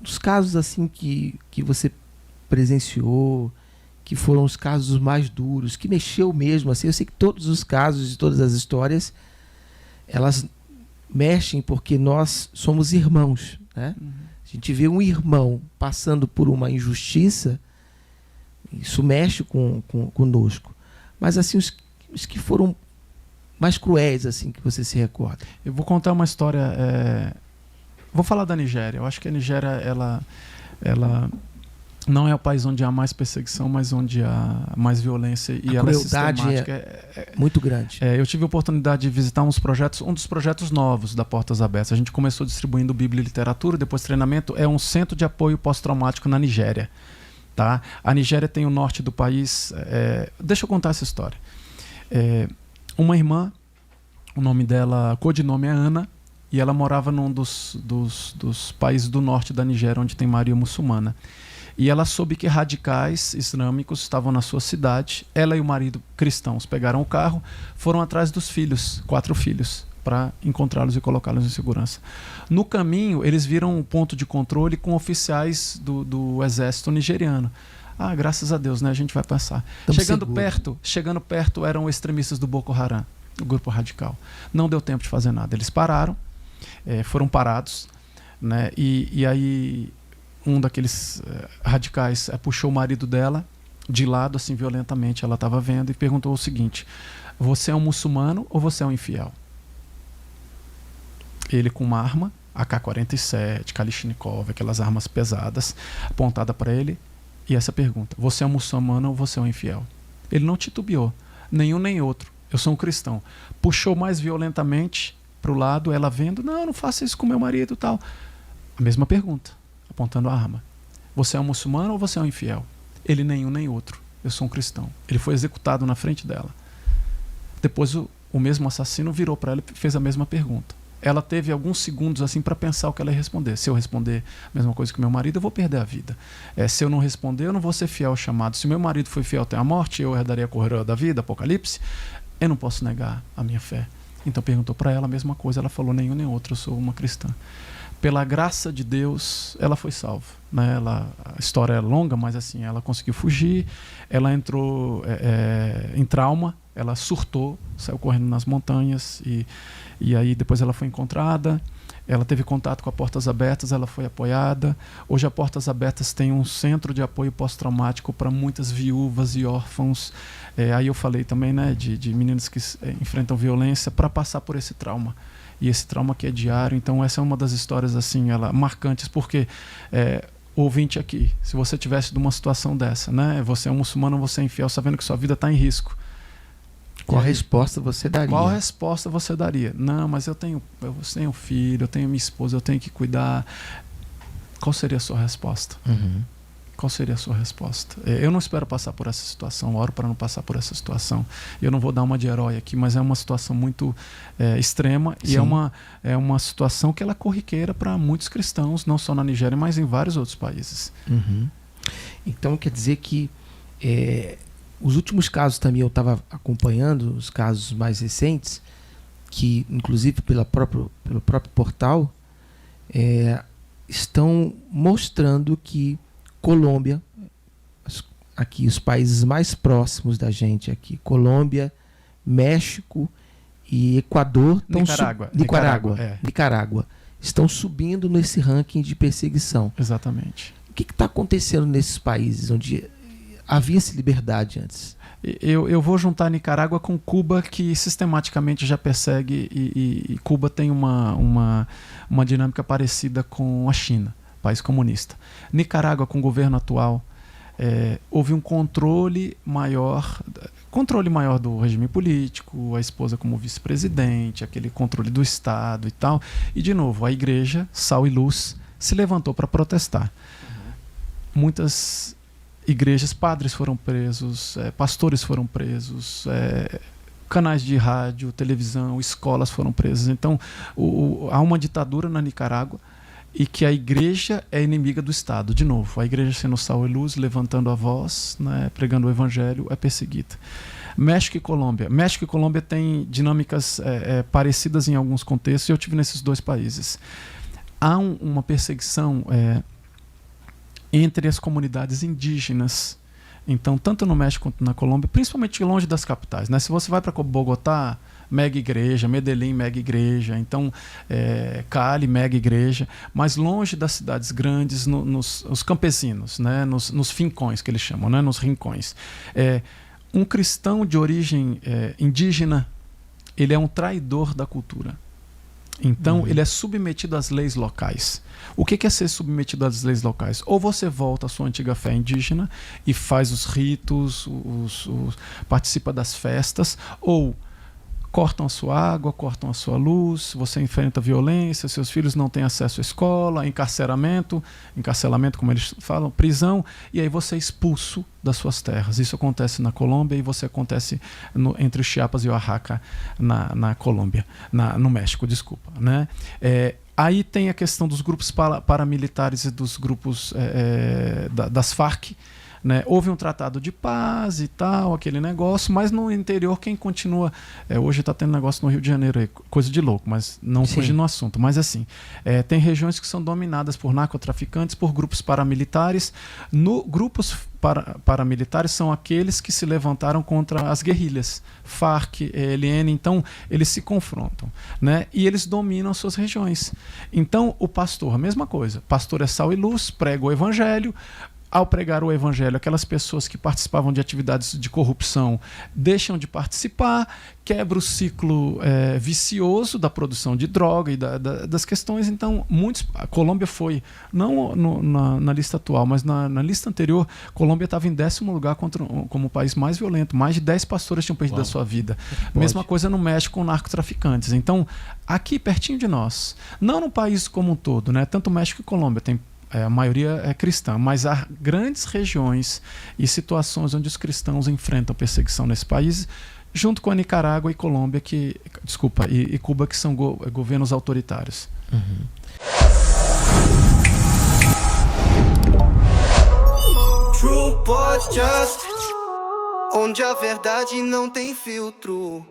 dos casos assim que você presenciou, que foram os casos mais duros, que mexeu mesmo, assim, eu sei que todos os casos e todas as histórias, elas mexem porque nós somos irmãos, né? A gente vê um irmão passando por uma injustiça, isso mexe conosco. Mas assim, os que foram mais cruéis, assim, que você se recorda. Eu vou contar uma história. Vou falar da Nigéria. Eu acho que a Nigéria, ela não é o país onde há mais perseguição, mas onde há mais violência. E a ela crueldade é sistemática. Muito grande. Eu tive a oportunidade de visitar um dos projetos novos da Portas Abertas. A gente começou distribuindo Bíblia e literatura, depois treinamento. É um centro de apoio pós-traumático na Nigéria. Tá? A Nigéria tem o norte do país. Deixa eu contar essa história. Uma irmã, o nome dela, codinome é Ana, e ela morava num dos países do norte da Nigéria, onde tem maioria muçulmana. E ela soube que radicais islâmicos estavam na sua cidade. Ela e o marido cristãos pegaram o carro, foram atrás dos filhos, 4 filhos, para encontrá-los e colocá-los em segurança. No caminho, eles viram um ponto de controle com oficiais do exército nigeriano. Graças a Deus, né? A gente vai passar. Chegando perto, eram extremistas do Boko Haram, o grupo radical. Não deu tempo de fazer nada. Eles pararam, foram parados, né? E aí um daqueles radicais puxou o marido dela de lado, assim, violentamente. Ela estava vendo e perguntou o seguinte: você é um muçulmano ou você é um infiel? Ele com uma arma, AK-47, Kalashnikov, aquelas armas pesadas, apontada para ele. E essa pergunta: você é um muçulmano ou você é um infiel? Ele não titubeou, nenhum nem outro. Eu sou um cristão. Puxou mais violentamente para o lado, ela vendo: não faça isso com meu marido e tal. A mesma pergunta, apontando a arma: você é um muçulmano ou você é um infiel? Ele nenhum nem outro. Eu sou um cristão. Ele foi executado na frente dela. Depois o mesmo assassino virou para ela e fez a mesma pergunta. Ela teve alguns segundos assim para pensar o que ela ia responder. Se eu responder a mesma coisa que meu marido, eu vou perder a vida. Se eu não responder, eu não vou ser fiel ao chamado. Se meu marido foi fiel até a morte, eu herdarei a coroa da vida, Apocalipse. Eu não posso negar a minha fé. Então perguntou para ela a mesma coisa. Ela falou: nenhum nem outro, eu sou uma cristã. Pela graça de Deus, ela foi salva, né? A história é longa, mas assim, ela conseguiu fugir. Ela entrou em trauma. Ela surtou, saiu correndo nas montanhas e aí depois ela foi encontrada. Ela teve contato com a Portas Abertas, ela foi apoiada. Hoje a Portas Abertas tem um centro de apoio pós-traumático para muitas viúvas e órfãos. Aí eu falei também, né, de meninos que enfrentam violência para passar por esse trauma. E esse trauma que é diário. Então essa é uma das histórias assim, marcantes, porque ouvinte aqui, se você tivesse numa situação dessa, né, você é um muçulmano, você é infiel, sabendo que sua vida está em risco, qual resposta você daria? Qual resposta você daria? Não, mas eu tenho filho, eu tenho minha esposa, eu tenho que cuidar. Qual seria a sua resposta? Qual seria a sua resposta? Eu não espero passar por essa situação, oro para não passar por essa situação. Eu não vou dar uma de herói aqui, mas é uma situação muito extrema. Sim. E é uma situação que ela é corriqueira para muitos cristãos, não só na Nigéria, mas em vários outros países. Então quer dizer que os últimos casos também eu estava acompanhando, os casos mais recentes, que inclusive pelo próprio portal, estão mostrando que Colômbia, aqui os países mais próximos da gente aqui, Colômbia, México e Equador, Nicarágua, estão subindo nesse ranking de perseguição. Exatamente. O que está acontecendo nesses países onde havia-se liberdade antes? Eu vou juntar Nicarágua com Cuba, que sistematicamente já persegue, e Cuba tem uma dinâmica parecida com a China, país comunista. Nicarágua, com o governo atual, houve um controle maior do regime político, a esposa como vice-presidente, aquele controle do Estado e tal. E, de novo, a igreja, Sal e Luz, se levantou para protestar. Muitas igrejas, padres foram presos, pastores foram presos, canais de rádio, televisão, escolas foram presas. Então, há uma ditadura na Nicarágua e que a igreja é inimiga do Estado. De novo, a igreja sendo sal e luz, levantando a voz, né, pregando o evangelho, é perseguida. México e Colômbia têm dinâmicas parecidas em alguns contextos, e eu tive nesses dois países. Há uma perseguição entre as comunidades indígenas. Então, tanto no México quanto na Colômbia, principalmente longe das capitais, né? Se você vai para Bogotá, mega igreja, Medellín, mega igreja, então Cali, mega igreja, mas longe das cidades grandes, os campesinos, né? Nos fincões que eles chamam, né? Nos rincões. Um cristão de origem indígena, ele é um traidor da cultura. Então, ele é submetido às leis locais. O que é ser submetido às leis locais? Ou você volta à sua antiga fé indígena e faz os ritos, participa das festas, ou cortam a sua água, cortam a sua luz, você enfrenta violência, seus filhos não têm acesso à escola, encarceramento como eles falam, prisão, e aí você é expulso das suas terras. Isso acontece na Colômbia e você acontece entre Chiapas e Oaxaca na Colômbia, no México, desculpa, né? Aí tem a questão dos grupos paramilitares e dos grupos das Farc, né? Houve um tratado de paz e tal, aquele negócio, mas no interior quem continua... hoje está tendo negócio no Rio de Janeiro, aí, coisa de louco, mas não fugindo no assunto. Mas assim, tem regiões que são dominadas por narcotraficantes, por grupos paramilitares. Grupos paramilitares são aqueles que se levantaram contra as guerrilhas, Farc, ELN, então eles se confrontam, né? E eles dominam suas regiões. Então o pastor, a mesma coisa, pastor é sal e luz, prega o evangelho. Ao pregar o evangelho, aquelas pessoas que participavam de atividades de corrupção deixam de participar, quebra o ciclo vicioso da produção de droga e das questões. Então, a Colômbia foi, não na lista atual, mas na lista anterior, a Colômbia estava em 10º lugar como o país mais violento. Mais de 10 pastores tinham perdido a sua vida. Mesma coisa no México com narcotraficantes. Então, aqui pertinho de nós, não no país como um todo, né? Tanto México e Colômbia tem a maioria é cristã, mas há grandes regiões e situações onde os cristãos enfrentam perseguição nesse país, junto com a Nicarágua e Colômbia, e Cuba, que são governos autoritários. True Podcast, onde a verdade não tem filtro.